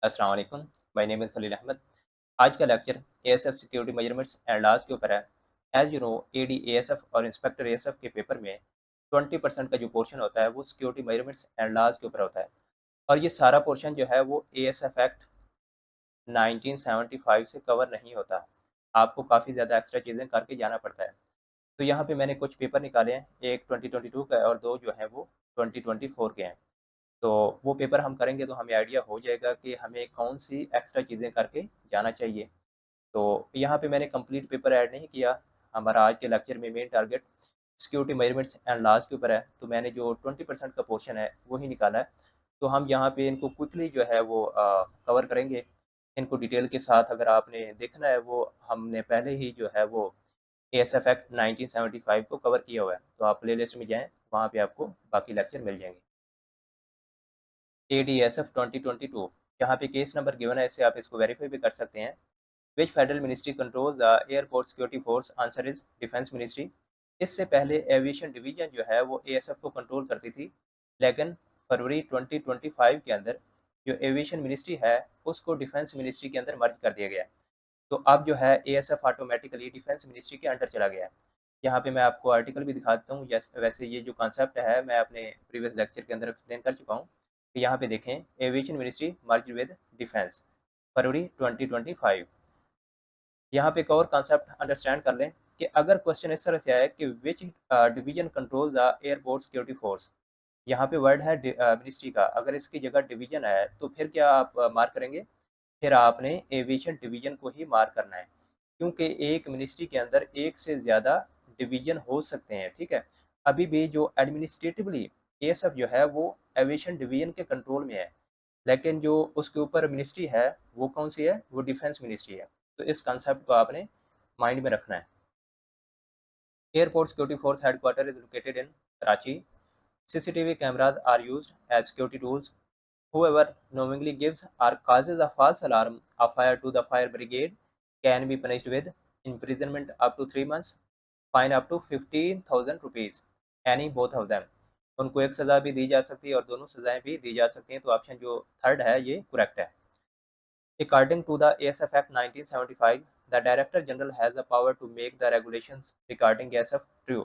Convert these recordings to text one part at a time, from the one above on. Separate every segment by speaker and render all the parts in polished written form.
Speaker 1: अस्सलाम वालेकुम। My name is Khalil Ahmed. आज का lecture ASF security measurements and laws के ऊपर है। As you know AD ASF और इंस्पेक्टर एएसएफ के पेपर में 20% का जो पोर्शन होता है वो सिक्योरिटी मेजरमेंट्स एंड लॉज़ के ऊपर होता है। और ये सारा पोर्शन जो है वो एएसएफ एक्ट 1975 से कवर नहीं होता। आपको काफ़ी ज़्यादा एक्स्ट्रा चीज़ें करके जाना पड़ता है। तो यहाँ पे मैंने कुछ पेपर निकाले हैं, एक 2022 का है और 2 जो हैं वो 2024 के हैं। तो वो पेपर हम करेंगे तो हमें आइडिया हो जाएगा कि हमें कौन-सी एक्स्ट्रा चीज़ें करके जाना चाहिए। तो यहाँ पे मैंने कंप्लीट पेपर ऐड नहीं किया। हमारा आज के लेक्चर में main target security measurements and laws के ऊपर है, तो मैंने जो 20% का पोर्शन है, वो ही निकाला है। तो हम यहाँ पे इनको क्विकली जो है वो कवर करेंगे। इनको डिटेल के साथ अगर आपने देखना है वो हमने पहले ही जो है वो एएसएफ एक्ट 1975 को कवर किया हुआ है। तो आप प्लेलिस्ट में जाएँ, वहाँ पे आपको बाकी लेक्चर मिल जाएँगे। एडीएसएफ 2022 यहाँ पे केस नंबर गिवन है, इससे आप इसको वेरीफाई भी कर सकते हैं। Which federal ministry control the airport security force? Answer is defence ministry. इससे पहले एविएशन डिवीजन जो है वो एएसएफ को कंट्रोल करती थी, लेकिन फरवरी 2025 के अंदर जो एविएशन मिनिस्ट्री है उसको डिफेंस मिनिस्ट्री के अंदर मर्ज कर दिया गया है। तो अब जो है एएसएफ ऑटोमेटिकली डिफेंस मिनिस्ट्री के अंडर चला गया है। यहाँ पे मैं आपको आर्टिकल भी दिखाता हूँ। वैसे ये जो कॉन्सेप्ट है मैं अपने प्रीवियस लेक्चर के अंदर एक्सप्लेन कर चुका हूँ। तो यहाँ पे देखें, aviation ministry merge with defence, फरवरी 2025। यहाँ पे एक और कॉन्सेप्ट अंडरस्टैंड कर लें कि अगर क्वेश्चन इस तरह से आए कि which division control the airport security force, यहाँ पे वर्ड है मिनिस्ट्री का, अगर इसकी जगह डिवीजन है तो फिर क्या आप मार्क करेंगे? फिर आपने एविएशन डिवीजन को ही मार्क करना है, क्योंकि एक मिनिस्ट्री के अंदर एक से ज़्यादा डिवीजन हो सकते हैं, ठीक है? अभी भी जो एडमिनिस्ट्रेटिवली ये सब जो है वो एविएशन डिवीजन के कंट्रोल में है, लेकिन जो उसके ऊपर मिनिस्ट्री है वो कौन सी है? वो डिफेंस मिनिस्ट्री है। तो इस कॉन्सेप्ट को आपने माइंड में रखना है। Airport security force headquarter is located in Karachi. CCTV cameras are used as security tools. Whoever knowingly gives or causes a false alarm of fire to the fire brigade can be punished with imprisonment up to 3 months, fine up to 15,000 rupees, any both of them. उनको एक सज़ा भी दी जा सकती है और दोनों सज़ाएं भी दी जा सकती हैं। तो ऑप्शन जो थर्ड है ये करेक्ट है। According to the ASF Act 1975, the Director General has the power to make the regulations regarding ASF true.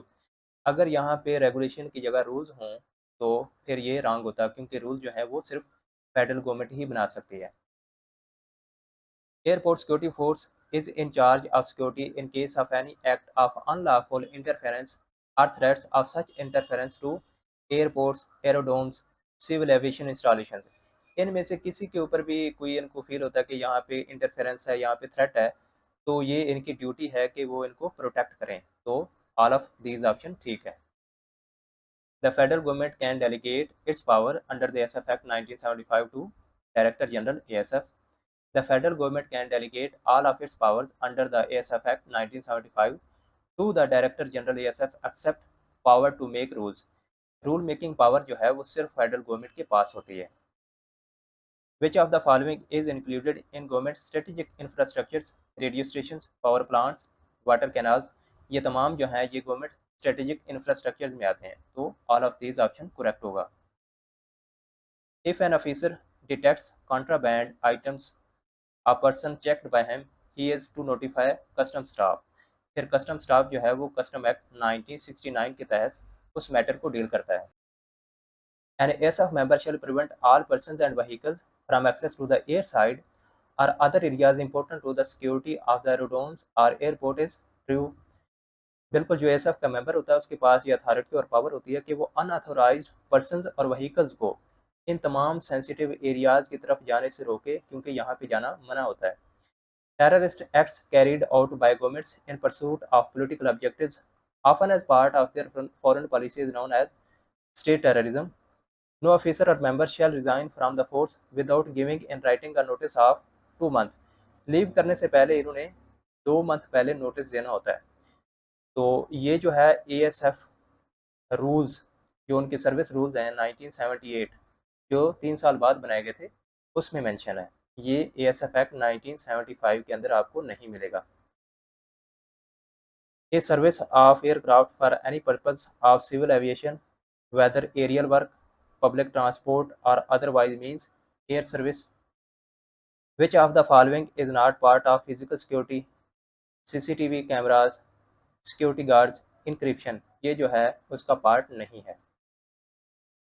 Speaker 1: अगर यहाँ पे रेगुलेशन की जगह रूल्स हों तो फिर ये रॉन्ग होता है, क्योंकि रूल जो है वो सिर्फ फेडरल गवर्नमेंट ही बना सकती है। Airport security force is in charge of security in case of any act of unlawful interference और threats of such interference to airports, aerodromes, civil aviation installation. इनमें से किसी के ऊपर भी कोई इनको फील होता है कि यहाँ पे इंटरफेरेंस है, यहाँ पे थ्रेट है, तो ये इनकी ड्यूटी है कि वो इनको प्रोटेक्ट करें। तो ऑल ऑफ दीज ऑप्शन ठीक है। The federal government can delegate its power under the ASF Act 1975 to Director General ASF. The federal government can delegate all of its powers under the ASF Act 1975 to the Director General ASF except power to make rules. Rule making power जो है वो सिर्फ federal government के पास होती है। Which of the following is included in government strategic infrastructures? Radio station, power plants, water canals, ये तमाम जो हैं ये गवर्नमेंट स्ट्रेटेजिक इंफ्रास्ट्रक्चर में आते हैं। तो all of these option correct होगा। If an officer detects contraband items, a person checked by him, he is to notify custom staff. फिर कस्टम स्टाफ जो है वो कस्टम एक्ट 1969 के तहत उस मैटर को डील करता है। An ASF member shall prevent all persons and vehicles from access to the airside or other areas important to the security of the aerodromes or airport is true. बिल्कुल, जो ASF का member होता है उसके पास ये authority और power होती है कि वो अनऑथोराइज्ड पर्सन्स और व्हीकल्स को इन तमाम सेंसिटिव एरियाज की तरफ जाने से रोके, क्योंकि यहाँ पे जाना मना होता है। Terrorist acts carried out by governments in pursuit of political objectives often as part of their foreign policy is known as state terrorism. No officer or member shall resign from the force without giving in writing a notice of 2 month. Leave करने से पहले इन्होंने 2 month पहले notice देना होता है। तो ये जो है एएसएफ रूल्स, जो उनके सर्विस रूल्स हैं 1978, जो 3 साल बाद बनाए गए थे, उसमें मेंशन है। ये एएसएफ एक्ट 1975 के अंदर आपको नहीं मिलेगा। A service of aircraft for any purpose of civil aviation, whether aerial work, public transport और otherwise means air service. Which of the following is not part of physical security? CCTV cameras, security guards, encryption, ये जो है उसका part नहीं है।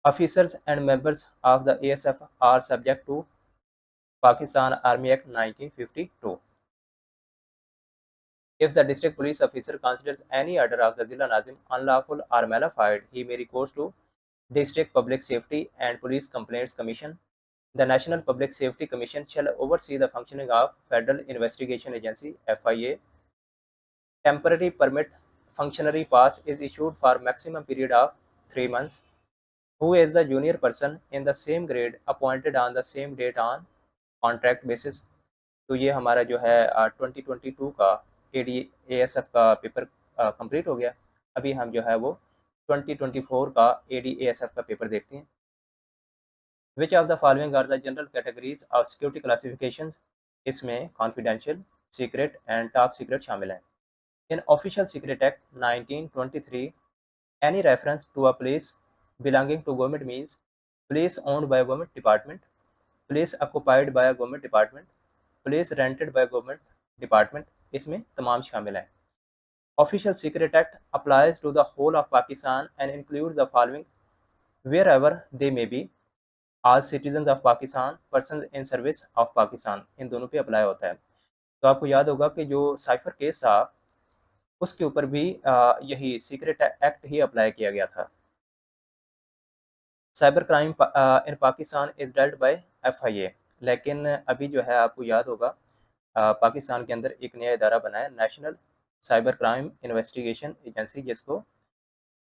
Speaker 1: Officers and members of the ASF are subject to Pakistan army act 1952। If the district police officer considers any order of the Zilla Nazim unlawful or malafide, he may recourse to District Public Safety and Police Complaints Commission. The National Public Safety Commission shall oversee the functioning of Federal Investigation Agency (FIA). Temporary permit functionary pass is issued for maximum period of 3 months. Who is the junior person in the same grade appointed on the same date on contract basis? तो ये हमारा जो है 2022 का ADASF का paper complete हो गया। अभी हम जो है वो 2024 का ADASF का पेपर देखते हैं। Which of the following are the general categories of security classifications? इसमें confidential, secret and top secret शामिल हैं। In official secret act 1923, any reference to a place belonging to government means place owned by a government department, place occupied by a government department, place rented by a government department, इसमें तमाम शामिल हैं। Official secret act applies to the whole of Pakistan and includes the following: wherever they may be, all citizens of Pakistan, persons in service of Pakistan, इन दोनों पे apply होता है। तो आपको याद होगा कि जो साइफर केस था उसके ऊपर भी यही सीक्रेट एक्ट ही अप्लाई किया गया था। Cyber crime in Pakistan is dealt by FIA, लेकिन अभी जो है आपको याद होगा पाकिस्तान के अंदर एक नया इदारा बना है, national cyber crime investigation agency, जिसको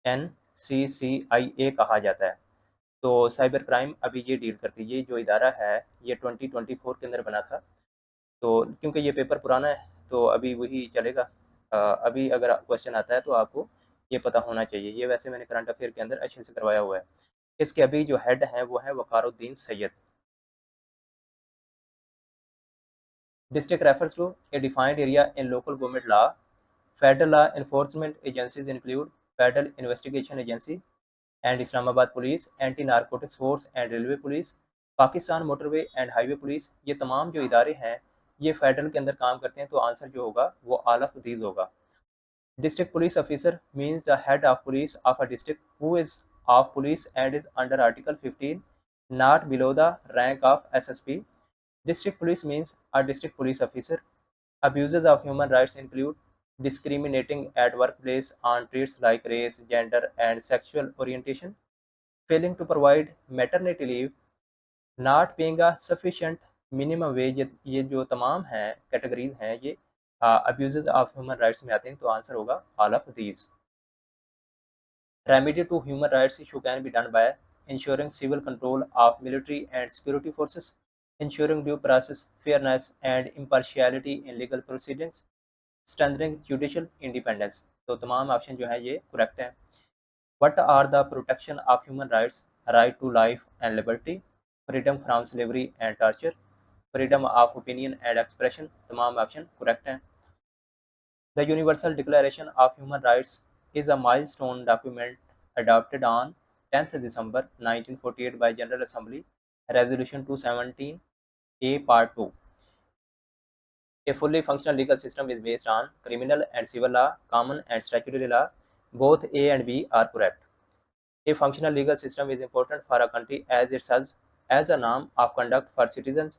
Speaker 1: NCCIA कहा जाता है। तो साइबर क्राइम अभी ये डील करती है। ये जो इदारा है ये 2024 के अंदर बना था। तो क्योंकि ये पेपर पुराना है तो अभी वही चलेगा। अभी अगर क्वेश्चन आता है तो आपको ये पता होना चाहिए। ये वैसे मैंने करंट अफेयर के अंदर अच्छे से करवाया हुआ है। इसके अभी जो हेड हैं वो है Waqaruddin Syed. District refers to a defined area in local government law. Federal law enforcement agencies include federal investigation agency and Islamabad police, anti narcotics force and railway police, Pakistan motorway and highway police. ये तमाम जो इदारे हैं ये federal के अंदर काम करते हैं। तो आंसर जो होगा वो आला ऑफ दीज होगा। District police officer means the head of police of a district who is of police and is under Article 15, not below the rank of SSP. District police means a district police officer. Abuses of human rights include discriminating at workplace on traits like race, gender, and sexual orientation, failing to provide maternity leave, not paying a sufficient minimum wage। ये जो तमाम हैं categories हैं ये abuses of human rights में आते हैं। तो आंसर होगा all of these. Remedy to human rights issue can be done by ensuring civil control of military and security forces, ensuring due process, fairness and impartiality in legal proceedings, strengthening judicial independence। तो तमाम option जो है ये correct हैं। What are the protection of human rights? Right to life and liberty, freedom from slavery and torture, freedom of opinion and expression। तमाम option correct हैं। The Universal Declaration of Human Rights is a milestone document adopted on 10th December 1948 by General Assembly, Resolution 217A Part 2. A fully functional legal system is based on criminal and civil law, common and statutory law. Both A and B are correct. A functional legal system is important for a country as it serves as a norm of conduct for citizens,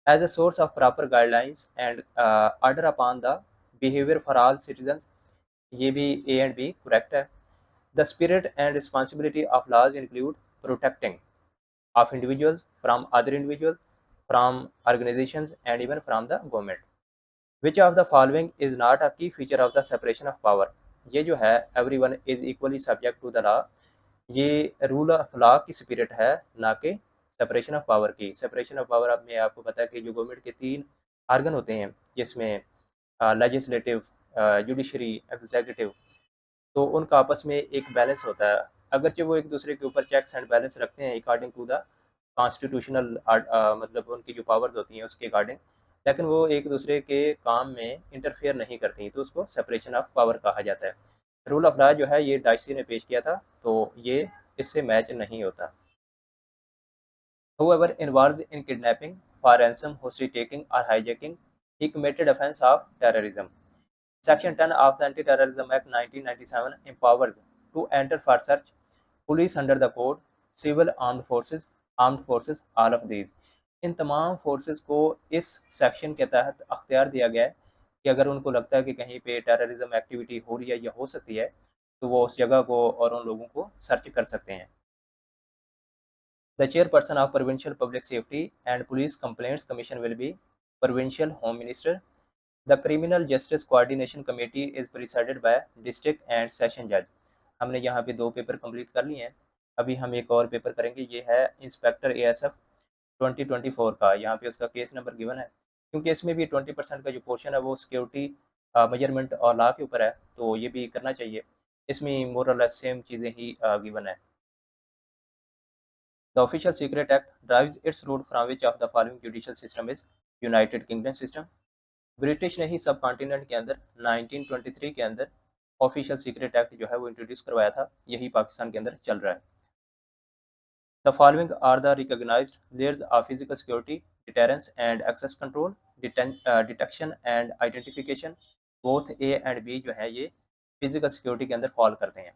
Speaker 1: as a source of proper guidelines and order upon the behavior for all citizens। ये भी A and B correct है। The spirit and responsibility of laws include protecting of individuals from other individuals, from organizations and even from the government। Which of the following is not a key feature of the separation of power? ये जो है everyone is equally subject to the law, ये rule of law की spirit है, ना कि separation of power की। Separation of power अब में आपको पता है कि जो गवर्नमेंट के 3 आर्गन होते हैं जिसमें लेजिस्लेटिव, जुडिशरी, एग्जीक्यूटिव, तो उनका आपस में एक बैलेंस होता है। अगरचे वो एक दूसरे के ऊपर चेक्स एंड बैलेंस रखते हैं अकॉर्डिंग टू द कॉन्स्टिट्यूशनल मतलब उनकी जो पावर्स होती हैं उसके अकॉर्डिंग, लेकिन वो एक दूसरे के काम में इंटरफेयर नहीं करती, तो उसको सेपरेशन ऑफ पावर कहा जाता है। रूल ऑफ लॉ जो है ये डाइसी ने पेश किया था, तो ये इससे मैच नहीं होता। Whoever involved in kidnapping, for ransom, hostage taking, or hijacking, he committed offense of terrorism. Section 10 of the Anti-Terrorism Act 1997 empowers to enter for search police under the code, civil armed forces, all of these. इन तमाम forces को इस section के तहत अख्तियार दिया गया है कि अगर उनको लगता है कि कहीं पे टेररिज्म एक्टिविटी हो रही है या हो सकती है, तो वो उस जगह को और उन लोगों को सर्च कर सकते हैं। The chairperson of provincial public safety and police complaints commission will be provincial home minister. The criminal justice coordination committee is presided bye district and session जज। हमने यहाँ पे 2 पेपर कंप्लीट कर लिए हैं। अभी हम एक और पेपर करेंगे, ये है इंस्पेक्टर एएसएफ 2024 का। यहाँ पे उसका केस नंबर गिवन है, क्योंकि इसमें भी 20% का जो पोर्शन है वो सिक्योरिटी मेजरमेंट और लॉ के ऊपर है, तो ये भी करना चाहिए। इसमें मोर और लेस सेम चीज़ें ही गिवन है। The official secret act drives its root from which of the following judicial system is United Kingdom system. British ने ही सब कॉन्टिनेंट के अंदर 1923 के अंदर ऑफिशियल सीक्रेट एक्ट जो है वो इंट्रोड्यूस करवाया था, यही पाकिस्तान के अंदर चल रहा है। The following are the recognised layers of physical security, deterrence and access control, detection and identification. Both A and B जो है ये फिजिकल सिक्योरिटी के अंदर फॉल करते हैं।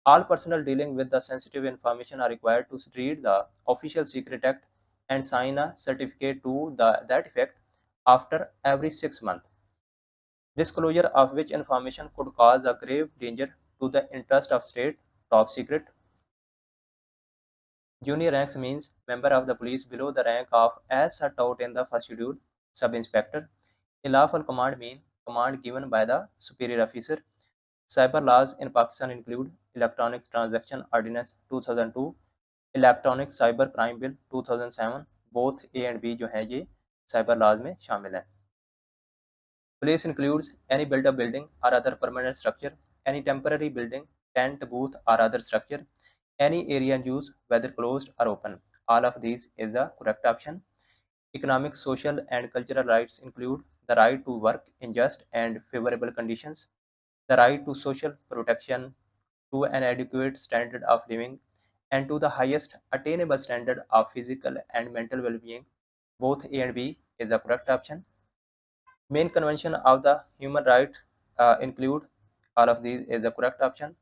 Speaker 1: All personnel dealing with the sensitive information are required to read the official secret act and sign a certificate to that effect after every 6 months. Disclosure of which information could cause a grave danger to the interest of state, top secret. Junior ranks means member of the police below the rank of as set out in the first schedule, sub-inspector. A lawful command mean command given by the superior officer. Cyber laws in Pakistan include Electronic Transaction Ordinance 2002, electronic cyber crime bill 2007। Both A and B जो है ये cyber laws में शामिल है। Police includes any build up building और other permanent structure, any temporary building, tent, booth और other structure, any area in use whether closed और open. All of these is the correct option. Economic, social and cultural rights include the right to work in just and favorable conditions, the right to social protection, to an adequate standard of living, and to the highest attainable standard of physical and mental well-being. Both A and B is the correct option. Main convention of the human right include all of these is the correct option.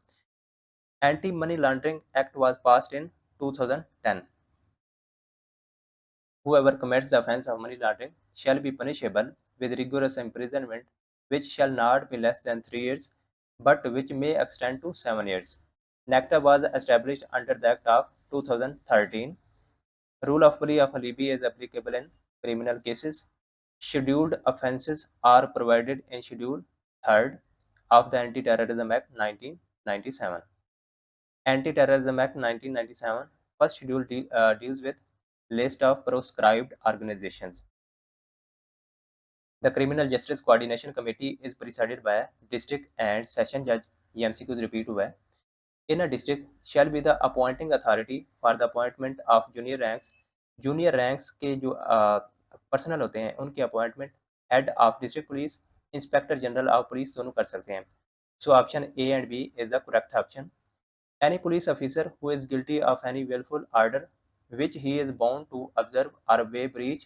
Speaker 1: Anti-Money Laundering Act was passed in 2010. Whoever commits the offence of money laundering shall be punishable with rigorous imprisonment, which shall not be less than 3 years, but which may extend to 7 years. NACTA was established under the Act of 2013. Rule of plea of alibi is applicable in criminal cases. Scheduled offences are provided in Schedule 3rd of the Anti-Terrorism Act 1997. Anti-Terrorism Act 1997 first schedule deals with list of proscribed organizations. The Criminal Justice Coordination Committee is presided by a district and session judge. ये MCQs repeat हुआ है। In a district shall be the appointing authority for the appointment of junior ranks. Junior ranks के जो personal होते हैं उनकी appointment head of district police, inspector general of police दोनों कर सकते हैं। So option A and B is the correct option. Any police officer who is guilty of any willful order which he is bound to observe or obey, breach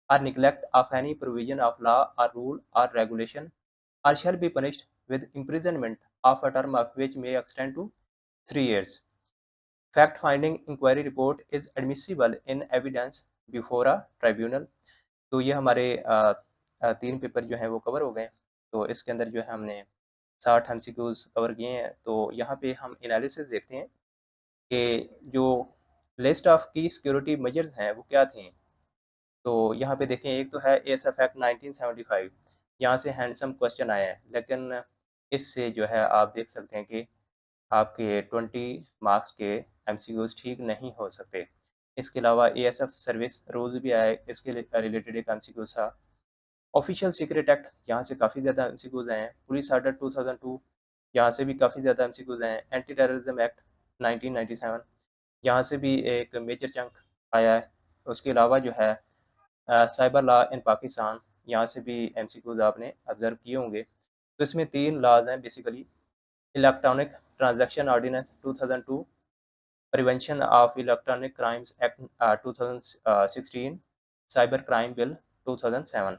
Speaker 1: or neglect of any provision of law or rule or regulation, or shall be punished with imprisonment of a term of which may extend to 3 years. Fact-finding inquiry report is admissible in evidence before a tribunal. तो ये हमारे 3 paper जो हैं वो cover हो गए। तो इसके अंदर जो है हमने 60 एमसीक्यूज कवर किए हैं। तो यहाँ पे हम एनालिसिस देखते हैं कि जो लिस्ट ऑफ की सिक्योरिटी मेजर्स हैं वो क्या थी। तो यहाँ पे देखें, एक तो है एएसएफ एक्ट 1975, यहाँ से हैंडसम क्वेश्चन आए हैं, लेकिन इससे जो है आप देख सकते हैं कि आपके 20 मार्क्स के एमसीक्यूज ठीक नहीं हो सकते। इसके अलावा एएसएफ सर्विस रूल्स भी आए, इसके रिलेटेड एक एमसीक्यू था। ऑफिशियल सीक्रेट एक्ट, यहाँ से काफ़ी ज़्यादा एमसीक्यूज आए हैं। पुलिस आर्डर 2002, यहाँ से भी काफ़ी ज़्यादा एमसीक्यूज आए हैं। एंटी टेररिज्म एक्ट 1997, यहाँ से भी एक मेजर चंक आया है। उसके अलावा जो है साइबर लॉ इन पाकिस्तान, यहाँ से भी एमसीक्यूज आपने ऑब्जर्व किए होंगे। तो इसमें 3 लॉज हैं basically. Electronic transaction ordinance 2002, prevention of electronic crimes act 2016, cyber crime bill 2007,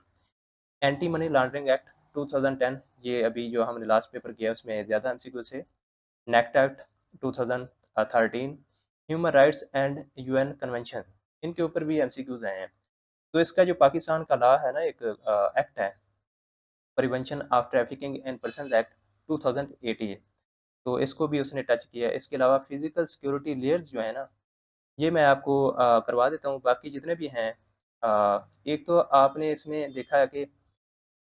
Speaker 1: anti money laundering act 2010, ये अभी जो हमने लास्ट पेपर किया उसमें ज़्यादा एमसीक्यू थे। Naked act 2013, human rights and UN convention, इनके ऊपर भी एमसीक्यूज आए हैं। तो इसका जो पाकिस्तान का लॉ है ना, एक एक्ट है, prevention of trafficking in person act 2018, तो इसको भी उसने टच किया है। इसके अलावा फिजिकल सिक्योरिटी लेयर्स जो है ना, ये मैं आपको करवा देता हूँ। बाकी जितने भी हैं, एक तो आपने इसमें देखा है कि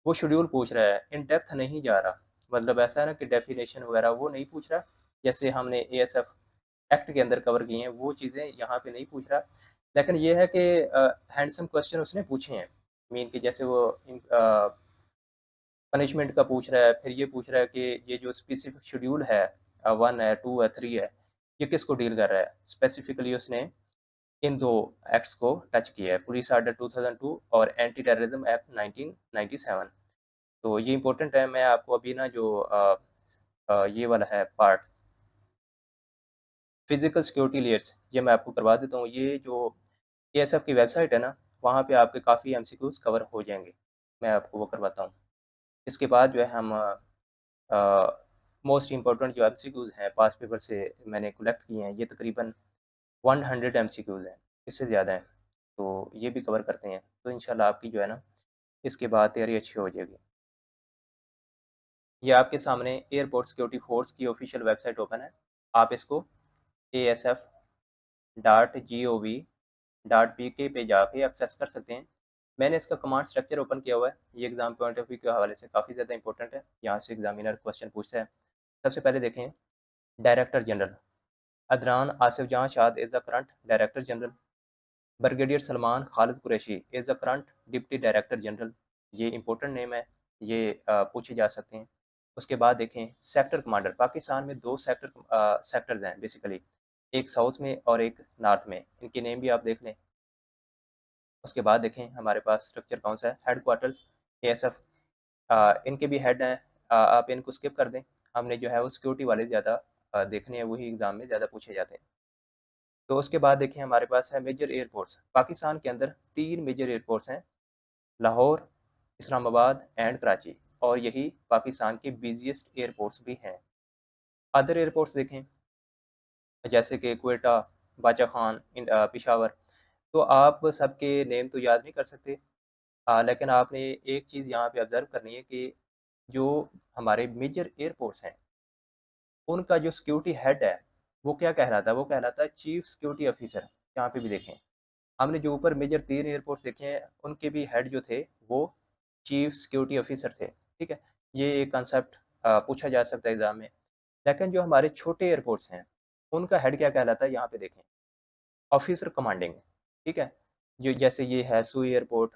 Speaker 1: वो शेड्यूल पूछ रहा है, इन डेप्थ नहीं जा रहा। मतलब ऐसा है ना कि डेफिनेशन वगैरह वो नहीं पूछ रहा, जैसे हमने एएसएफ एक्ट के अंदर कवर की हैं वो चीज़ें यहाँ पे नहीं पूछ रहा। लेकिन ये है कि हैंडसम क्वेश्चन उसने पूछे हैं, मीन कि जैसे वो पनिशमेंट का पूछ रहा है, फिर ये पूछ रहा है कि ये जो स्पेसिफिक शेड्यूल है, 1 है, 2 है, 3 है, ये किसको डील कर रहा है। स्पेसिफिकली उसने इन 2 एक्ट्स को टच किया है, पुलिस ऑर्डर 2002 और एंटी टेररिज्म एक्ट 1997। तो ये इम्पोर्टेंट है। मैं आपको अभी ना जो ये वाला है पार्ट, फिजिकल सिक्योरिटी लेयर्स, ये मैं आपको करवा देता हूँ। ये जो एएसएफ की वेबसाइट है ना, वहाँ पे आपके काफ़ी एमसीक्यूज़ कवर हो जाएँगे। मैं आपको वो करवाता हूँ। इसके बाद जो है हम मोस्ट इम्पोर्टेंट जो एमसीक्यूज़ हैं पास्ट पेपर से मैंने कलेक्ट किए हैं, ये तकरीबन 100 एमसीक्यूज़ हैं, इससे ज़्यादा हैं। तो ये भी कवर करते हैं, तो इंशाल्लाह आपकी जो है ना, इसके बाद तैयारी अच्छी हो जाएगी। ये आपके सामने एयरपोर्ट सिक्योरिटी फोर्स की ऑफिशियल वेबसाइट ओपन है। आप इसको asf.gov.pk पे जाके एक्सेस कर सकते हैं। मैंने इसका कमांड स्ट्रक्चर ओपन किया हुआ है। ये एग्ज़ाम पॉइंट ऑफ व्यू के हवाले से काफ़ी ज़्यादा इंपॉर्टेंट है। यहाँ से एग्जामिनर क्वेश्चन पूछता है। सबसे पहले देखें, डायरेक्टर जनरल अदनान आसिफ जहां शाद is the current director general. Brigadier Salman Khalid Qureshi is the current deputy director general. ये इंपॉर्टेंट नेम है, ये पूछे जा सकते हैं। उसके बाद देखें, सेक्टर कमांडर, पाकिस्तान में 2 सेक्टर्स हैं बेसिकली, एक साउथ में और एक नॉर्थ में। इनके नेम भी आप देख लें। उसके बाद देखें हमारे पास स्ट्रक्चर कौन सा है, हेड क्वार्टर्स एएसएफ, इनके भी हेड हैं। आप इनको स्किप कर दें, हमने जो है वो सिक्योरिटी वाले ज़्यादा देखने हैं, वही एग्ज़ाम में ज़्यादा पूछे जाते हैं। तो उसके बाद देखिए हमारे पास है मेजर एयरपोर्ट्स। पाकिस्तान के अंदर 3 मेजर एयरपोर्ट्स हैं, लाहौर, इस्लामाबाद एंड कराची, और यही पाकिस्तान के बिजिएस्ट एयरपोर्ट्स भी हैं। अदर एयरपोर्ट्स देखें, जैसे कि क्वेटा, बाचा खान, पेशावर। तो आप सबके नेम तो याद नहीं कर सकते, लेकिन आपने एक चीज़ यहाँ पे ऑब्ज़र्व करनी है कि जो हमारे मेजर एयरपोर्ट्स हैं, उनका जो सिक्योरिटी हेड है, वो क्या कहलाता है? वो कहलाता है चीफ सिक्योरिटी ऑफिसर। यहाँ पे भी देखें, हमने जो ऊपर मेजर 3 एयरपोर्ट्स देखे हैं, उनके भी हेड जो थे, वो चीफ सिक्योरिटी ऑफिसर थे, ठीक है? ये एक कांसेप्ट पूछा जा सकता है एग्ज़ाम में। लेकिन जो हमारे छोटे एयरपोर्ट्स हैं, उनका हेड क्या कहलाता है? यहाँ पे देखें, ऑफिसर कमांडिंग, ठीक है? जो जैसे ये है सुई airport,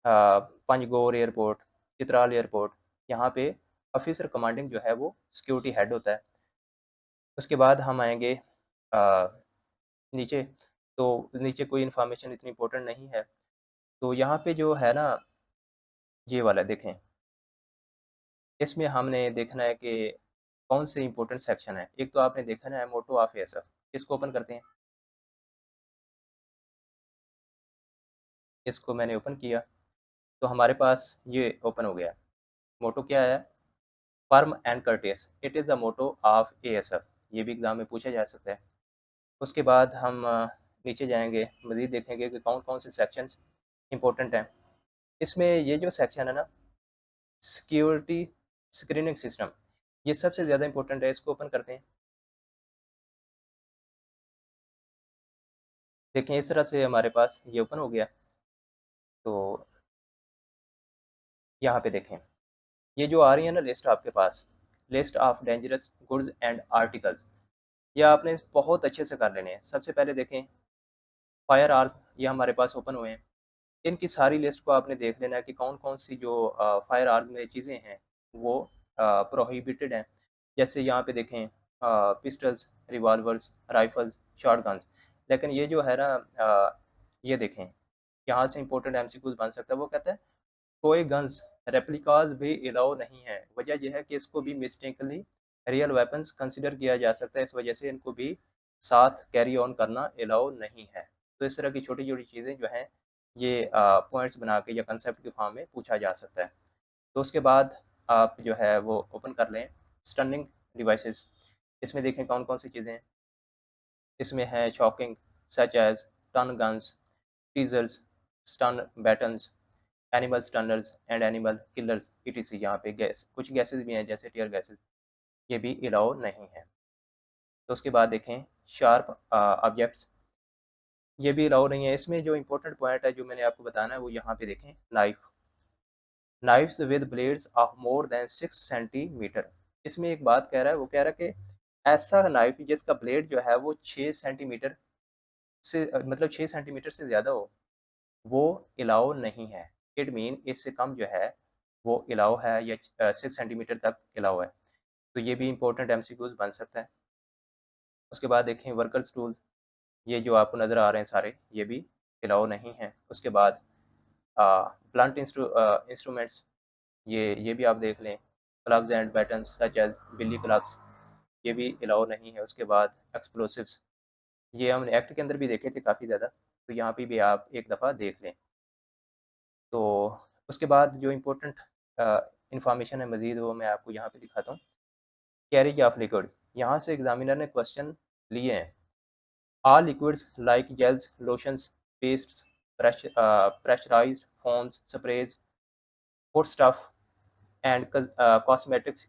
Speaker 1: Panjgur airport, Chitral airport, यहाँ पे ऑफिसर कमांडिंग जो है वो सिक्योरिटी हेड होता है। उसके बाद हम आएँगे अ, नीचे, तो नीचे कोई इन्फॉर्मेशन इतनी इम्पोर्टेंट नहीं है। तो यहाँ पे जो है ना, ये वाला देखें, इसमें हमने देखना है कि कौन से इम्पोर्टेंट सेक्शन है। एक तो आपने देखना है मोटो ऑफ एएसएफ, इसको ओपन करते हैं। इसको मैंने ओपन किया, तो हमारे पास ये ओपन हो गया। मोटो क्या है? Firm and courteous, it is the motto of ASF. ये भी एग्ज़ाम में पूछा जा सकता है। उसके बाद हम नीचे जाएँगे, मज़ीद देखेंगे कि कौन-कौन से सेक्शंस इम्पोर्टेंट हैं। इसमें ये जो सेक्शन है ना, सिक्योरिटी स्क्रीनिंग सिस्टम, ये सबसे ज़्यादा इम्पोर्टेंट है। इसको ओपन करते हैं। देखें इस तरह से हमारे पास ये ओपन हो गया। तो यहाँ पे देखें, ये जो आ रही है ना लिस्ट आपके पास, list of dangerous goods and articles, ये आपने बहुत अच्छे से कर लेने हैं। सबसे पहले देखें, फायर आर्म, ये हमारे पास ओपन हुए हैं। इनकी सारी लिस्ट को आपने देख लेना है कि कौन-कौन सी जो फायर आर्म में चीज़ें हैं, वो प्रोहिबिटेड हैं। जैसे यहाँ पे देखें, पिस्टल्स, रिवॉल्वर्स, राइफ़ल्स, शॉटगन्स। लेकिन ये जो है ना, ये देखें, यहाँ से इम्पोर्टेंट एमसीक्यूज़ बन सकता है। वो कहता है टॉय गन्स, रेप्लिकास भी अलाउ नहीं है। वजह यह है कि इसको भी मिस्टेकनली रियल वेपन्स कंसिडर किया जा सकता है, इस वजह से इनको भी साथ कैरी ऑन करना अलाउ नहीं है। तो इस तरह की छोटी-छोटी चीज़ें जो हैं, ये पॉइंट्स बना के या कंसेप्ट के फॉर्म में पूछा जा सकता है। तो उसके बाद आप जो है वो ओपन कर लें स्टनिंग डिवाइसेस। इसमें देखें कौन-कौन सी चीज़ें हैं। इसमें है shocking such as stun guns, tasers, stun batons, animal stunners and animal killers ETC. यहाँ पे कुछ गैसेज़ भी हैं जैसे टियर गैसेज़, ये भी अलाउ नहीं है। तो उसके बाद देखें शार्प ऑब्जेक्ट्स, ये भी अलाउ नहीं है। इसमें जो इम्पोर्टेंट पॉइंट है जो मैंने आपको बताना है वो यहाँ पे देखें knife, knifes with blades of more than 6 centimetre. इसमें एक बात कह रहा है, वो कह रहा है कि ऐसा नाइफ जिसका ब्लेड जो है वो 6 सेंटीमीटर से मतलब 6 सेंटीमीटर से ज़्यादा हो, वो अलाउ नहीं है। इट मीन इससे कम जो है वो अलाउ है या 6 सेंटीमीटर तक अलाउ है। तो ये भी इम्पोर्टेंट एमसीक्यूज़ बन सकता है। उसके बाद देखें वर्कर्स टूल्स, ये जो आपको नज़र आ रहे हैं सारे, ये भी अलाउ नहीं हैं। उसके बाद ब्लंट इंस्ट्रूमेंट्स, ये भी आप देख लें। Clubs and battens such as बिल्ली क्लब्स, ये भी अलाउ नहीं है। उसके बाद एक्सप्लोसिव्स, ये हमने एक्ट के अंदर भी देखे थे काफ़ी ज़्यादा, तो यहाँ पे भी आप एक दफ़ा देख लें। तो उसके बाद जो इम्पोर्टेंट इन्फॉर्मेशन है मज़ीद, वो मैं आपको यहाँ पे दिखाता हूँ। कैरेज ऑफ लिक्विड, यहाँ से एग्ज़ामिनर ने क्वेश्चन लिए हैं। All liquids like gels, lotions, pastes, pressurised foams, sprays, food stuff and cosmetics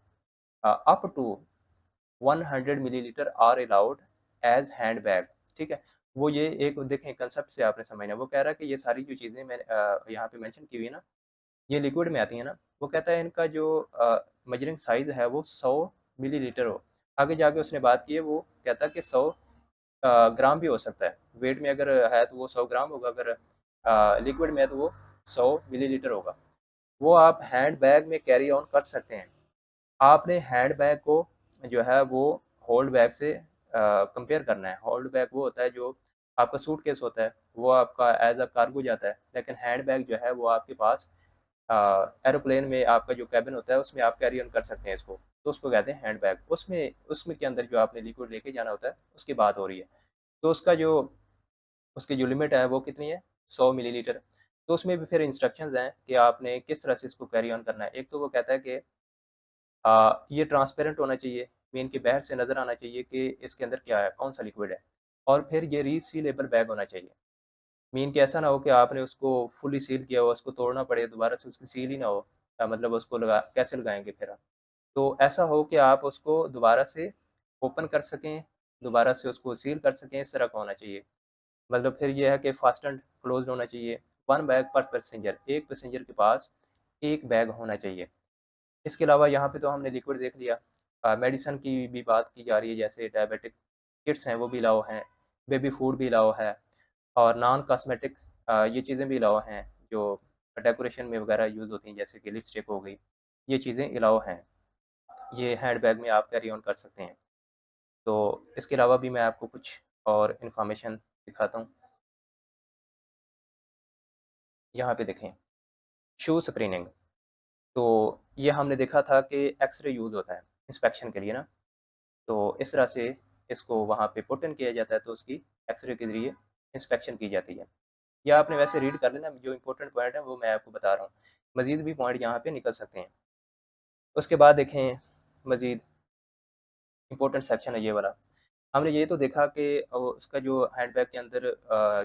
Speaker 1: up to 100 millilitre are allowed as hand bag. ठीक है, वो ये एक देखें कंसेप्ट से आपने समझना है। वो कह रहा है कि ये सारी जो चीज़ें मैंने यहाँ पे मेंशन की हुई है ना, ये लिक्विड में आती है ना। वो कहता है इनका जो मेजरिंग साइज़ है वो 100 मिलीलीटर हो। आगे जाके उसने बात की है, वो कहता है कि 100 ग्राम भी हो सकता है। वेट में अगर है तो वो 100 ग्राम होगा, अगर लिक्विड में है तो वो 100 मिलीलीटर होगा। वो आप हैंड बैग में कैरी ऑन कर सकते हैं। आपने हैंड बैग को जो है वो होल्ड बैग से कंपेयर करना है। होल्ड बैग वो होता है जो आपका सूटकेस होता है, वो आपका एज अ कार्गो जाता है। लेकिन हैंड बैग जो है वो आपके पास एरोप्लेन में आपका जो कैबिन होता है उसमें आप कैरी ऑन कर सकते हैं इसको, तो उसको कहते हैं हैंड बैग। उसमें उसमें के अंदर जो आपने लिक्विड लेके जाना होता है उसकी बात हो रही है। तो उसका जो उसकी जो लिमिट है वो कितनी है, 100 मिलीलीटर। तो उसमें भी फिर इंस्ट्रक्शंस हैं कि आपने किस तरह से इसको कैरी ऑन करना है। एक तो वो कहता है कि ये ट्रांसपेरेंट होना चाहिए, मीन के बाहर से नज़र आना चाहिए कि इसके अंदर क्या है, कौन सा लिक्विड है। और फिर ये रीसीलेबल बैग होना चाहिए, मीन कि ऐसा ना हो कि आपने उसको फुली सील किया हो, उसको तोड़ना पड़े, दोबारा से उसकी सील ही ना हो। मतलब उसको लगा कैसे लगाएँगे फिर आप? तो ऐसा हो कि आप उसको दोबारा से ओपन कर सकें, दोबारा से उसको सील कर सकें, इस तरह का होना चाहिए। मतलब फिर ये है कि फास्ट एंड क्लोज़्ड होना चाहिए। 1 बैग पर पैसेंजर, एक पैसेंजर के पास 1 बैग होना चाहिए। इसके अलावा यहाँ पे तो हमने लिक्विड देख लिया। मेडिसिन की भी बात की जा रही है, जैसे डायबिटिक किट्स हैं वो भी अलाउ हैं, बेबी फूड भी अलाउ है, और नॉन कॉस्मेटिक ये चीज़ें भी अलाउ हैं जो डेकोरेशन में वगैरह यूज़ होती हैं, जैसे कि लिपस्टिक हो गई, ये चीज़ें अलाउ हैं। ये हैंड बैग में आप कैरी ऑन कर सकते हैं। तो इसके अलावा भी मैं आपको कुछ और इन्फॉर्मेशन दिखाता हूँ। यहाँ पे देखें, शू स्क्रीनिंग, तो ये हमने देखा था कि एक्स-रे यूज़ होता है इंस्पेक्शन के लिए ना। तो इस तरह से इसको वहाँ पे पुट इन किया जाता है, तो उसकी एक्स-रे के ज़रिए इंस्पेक्शन की जाती है। या आपने वैसे रीड कर लेना, जो इम्पोर्टेंट पॉइंट है वो मैं आपको बता रहा हूँ। मज़ीद भी पॉइंट यहाँ पे निकल सकते हैं। उसके बाद देखें मज़ीद इम्पोर्टेंट सेक्शन है ये वाला। हमने ये तो देखा कि उसका जो हैंडबैग के अंदर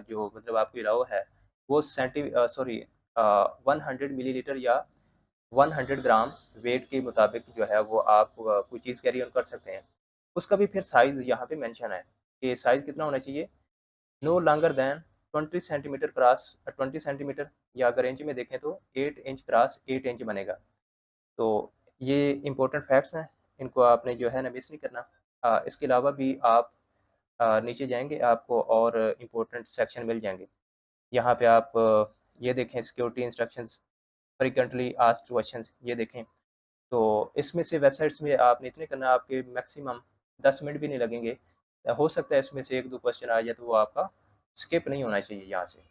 Speaker 1: जो मतलब आपको अलाउ है वो 100 मिलीलीटर या 100 ग्राम वेट के मुताबिक जो है वो आप कोई चीज़ कैरी ऑन कर सकते हैं। उसका भी फिर साइज़ यहाँ पे मेंशन है कि साइज़ कितना होना चाहिए, no longer than 20 centimetre cross 20 centimetre, या अगर इंच में देखें तो 8 इंच क्रॉस 8 इंच बनेगा। तो ये इम्पोर्टेंट फैक्ट्स हैं, इनको आपने जो है ना मिस नहीं करना। इसके अलावा भी आप नीचे जाएँगे आपको और इम्पोर्टेंट सेक्शन मिल जाएँगे। यहाँ पे आप ये देखें security instructions, frequently asked questions, ये देखें। तो इसमें से वेबसाइट्स में आपने इतने करना, आपके मैक्सिमम 10 मिनट भी नहीं लगेंगे। हो सकता है इसमें से 1-2 क्वेश्चन आ जाए तो वो आपका स्किप नहीं होना चाहिए यहाँ से।